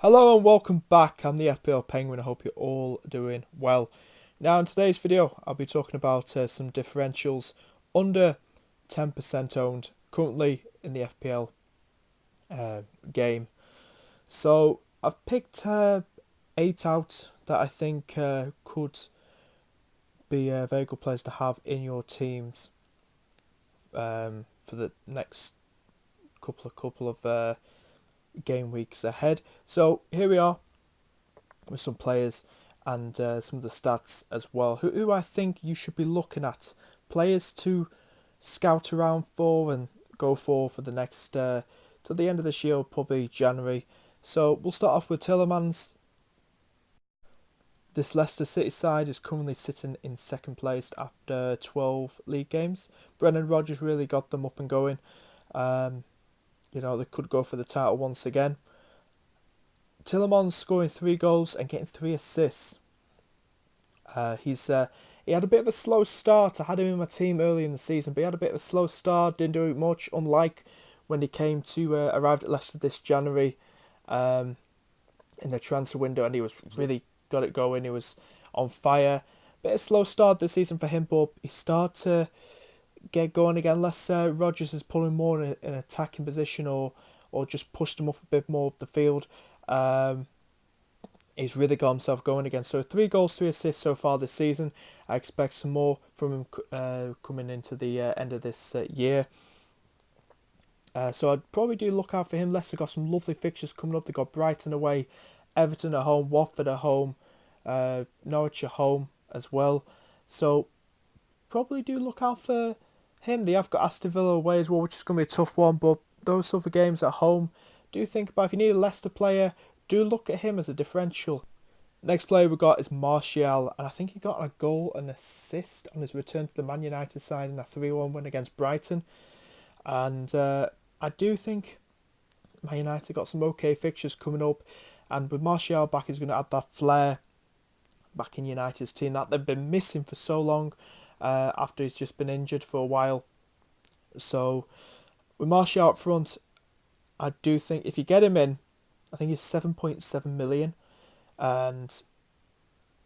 Hello and welcome back. I'm the FPL Penguin. I hope you're all doing well. Now, in today's video, I'll be talking about some differentials under 10% owned currently in the FPL game. So, I've picked 8 out that I think could be very good players to have in your teams for the next couple of game weeks ahead. So, here we are with some players and some of the stats as well. Who I think you should be looking at. Players to scout around for and go for the next, till the end of this year, probably January. So we'll start off with Tillemans. This Leicester City side is currently sitting in second place after 12 league games. Brendan Rodgers really got them up and going. They could go for the title once again. Tillemans scoring 3 goals and getting 3 assists. He had a bit of a slow start. I had him in my team early in the season, but he had a bit of a slow start. Didn't do much, unlike when he came to arrived at Leicester this January in the transfer window, and he was really got it going. He was on fire. Bit of slow start this season for him, but he started to get going again. Unless Rodgers is pulling more in an attacking position or just pushed him up a bit more up the field. He's really got himself going again. So 3 goals, 3 assists so far this season. I expect some more from him coming into the end of this year. So I'd probably do look out for him. Leicester got some lovely fixtures coming up. They've got Brighton away, Everton at home, Watford at home, Norwich at home as well. So probably do look out for him. They have got Aston Villa away as well, which is going to be a tough one. But those other games at home, do think about if you need a Leicester player, do look at him as a differential. Next player we got is Martial, and I think he got a goal and assist on his return to the Man United side in a 3-1 win against Brighton. And I do think Man United got some okay fixtures coming up, and with Martial back, he's going to add that flair back in United's team that they've been missing for so long after he's just been injured for a while. So with Martial up front, I do think if you get him in, I think he's 7.7 million, and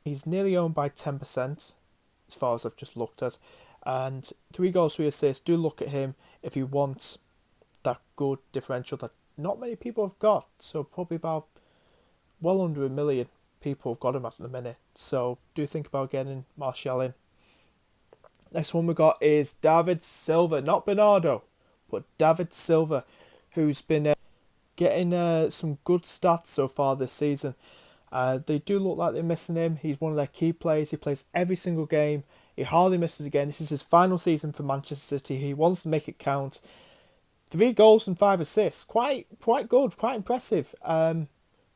he's nearly owned by 10% as far as I've just looked at. And 3 goals, 3 assists. Do look at him if you want that good differential that not many people have got. So probably about well under 1 million people have got him at the minute. So do think about getting Martial in. Next one we got is David Silva, not Bernardo, but David Silva, who's been getting some good stats so far this season. They do look like they're missing him. He's one of their key players. He plays every single game. He hardly misses again. This is his final season for Manchester City. He wants to make it count. 3 goals and 5 assists. Quite good. Quite impressive for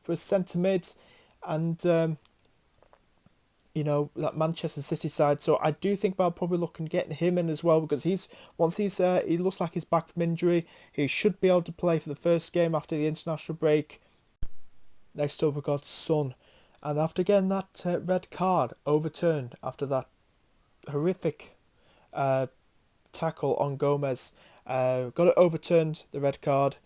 a centre mid. And that Manchester City side. So I do think about probably looking at getting him in as well, because he looks like he's back from injury. He should be able to play for the first game after the international break. Next up we got Son, and after getting that red card overturned after that horrific tackle on Gomez, got it overturned, the red card,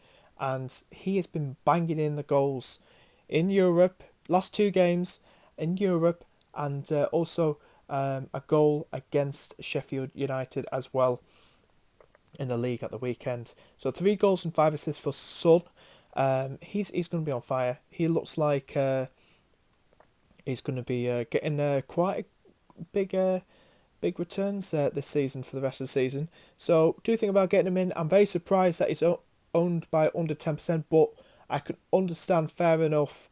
and he has been banging in the goals in Europe. Last 2 games in Europe, and also a goal against Sheffield United as well in the league at the weekend. So 3 goals and 5 assists for Son. He's going to be on fire. He looks like he's going to be getting quite big returns this season for the rest of the season. So do think about getting him in. I'm very surprised that he's owned by under 10%, but I can understand, fair enough.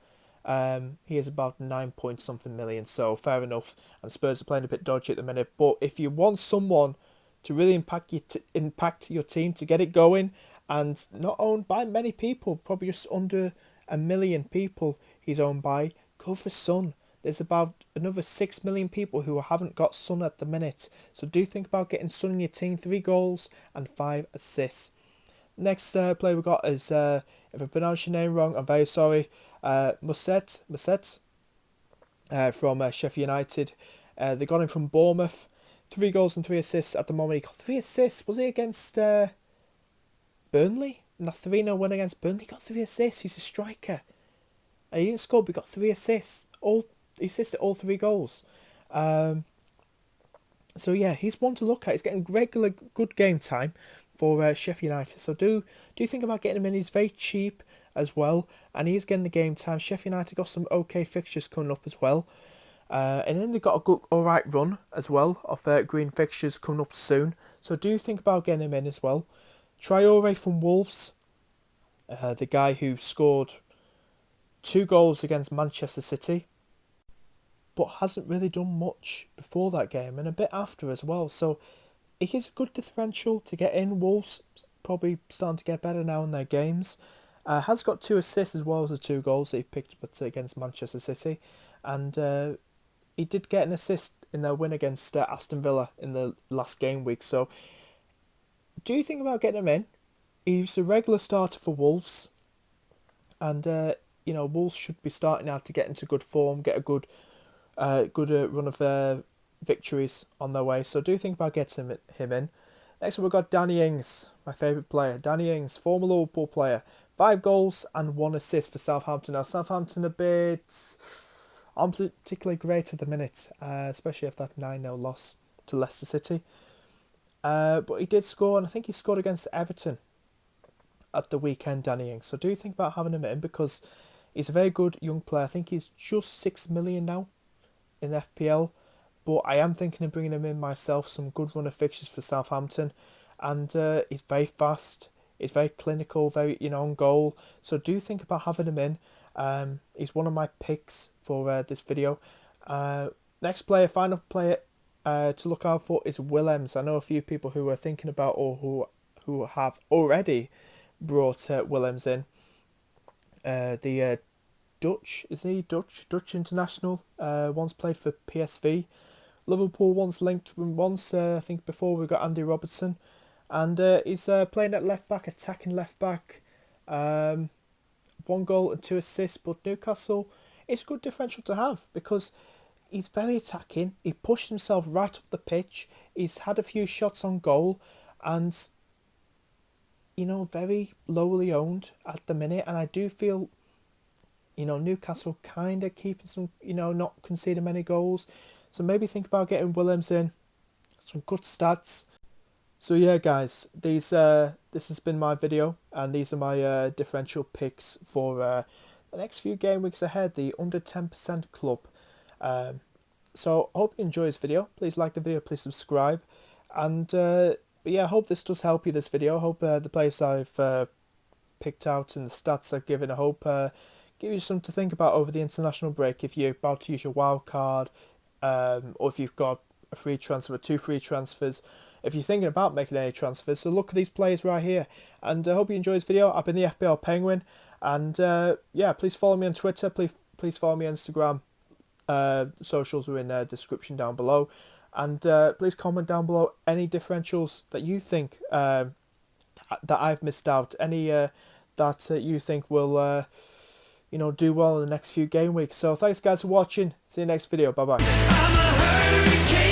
He is about 9 point something million, so fair enough. And Spurs are playing a bit dodgy at the minute. But if you want someone to really impact your team, to get it going, and not owned by many people, probably just under 1 million people he's owned by, go for Son. There's about another 6 million people who haven't got Son at the minute. So do think about getting Son in your team. 3 goals and 5 assists. Next player we got is, if I pronounce your name wrong, I'm very sorry, Musset from Sheffield United. They got him from Bournemouth. 3 goals and 3 assists at the moment. He got 3 assists. Was he against Burnley? In the 3-0 win against Burnley, he got 3 assists. He's a striker. He didn't score, but he got 3 assists. He assisted all 3 goals. So yeah, he's one to look at. He's getting regular good game time for Sheffield United. So do think about getting him in. He's very cheap as well, and he's getting the game time. Sheffield United got some okay fixtures coming up as well. And then they've got a good, alright run as well of green fixtures coming up soon. So do think about getting him in as well. Traore from Wolves, the guy who scored 2 goals against Manchester City, but hasn't really done much before that game and a bit after as well. So it is a good differential to get in. Wolves probably starting to get better now in their games. Has got 2 assists as well as the 2 goals that he picked up against Manchester City. And he did get an assist in their win against Aston Villa in the last game week. So do you think about getting him in? He's a regular starter for Wolves. And, Wolves should be starting now to get into good form, get a good run of victories on their way. So do think about getting him in. Next up, we've got Danny Ings, my favourite player. Danny Ings, former Liverpool player. 5 goals and 1 assist for Southampton. Now, Southampton a bit aren't particularly great at the minute, especially after that 9-0 loss to Leicester City. But he did score, and I think he scored against Everton at the weekend, Danny Ings. So do think about having him in because he's a very good young player. I think he's just 6 million now in FPL, but I am thinking of bringing him in myself. Some good run of fixtures for Southampton, and he's very fast, he's very clinical, very on goal. So do think about having him in. He's one of my picks for this video. Next player, final player to look out for is Willems. I know a few people who are thinking about or who have already brought Willems in. The Dutch, isn't he? Dutch international. Once played for PSV. Liverpool once linked from once. I think before we got Andy Robertson, and he's playing at left back, attacking left back. 1 goal and 2 assists. But Newcastle, it's a good differential to have because he's very attacking. He pushed himself right up the pitch. He's had a few shots on goal, and very lowly owned at the minute. And I do feel Newcastle kind of keeping some, not conceding many goals. So maybe think about getting Willems in. Some good stats. So yeah, guys, this has been my video, and these are my differential picks for the next few game weeks ahead, the under 10% club. So I hope you enjoy this video. Please like the video, please subscribe. And I hope this does help you, this video. I hope the players I've picked out and the stats I've given, I hope give you something to think about over the international break if you're about to use your wild card, or if you've got a free transfer, 2 free transfers, if you're thinking about making any transfers. So look at these players right here, and I hope you enjoy this video. I've been the FPL Penguin, and please follow me on Twitter, please follow me on Instagram. Socials are in the description down below, and please comment down below any differentials that you think that I've missed out, any that you think will do well in the next few game weeks. So thanks guys for watching. See you next video. Bye bye.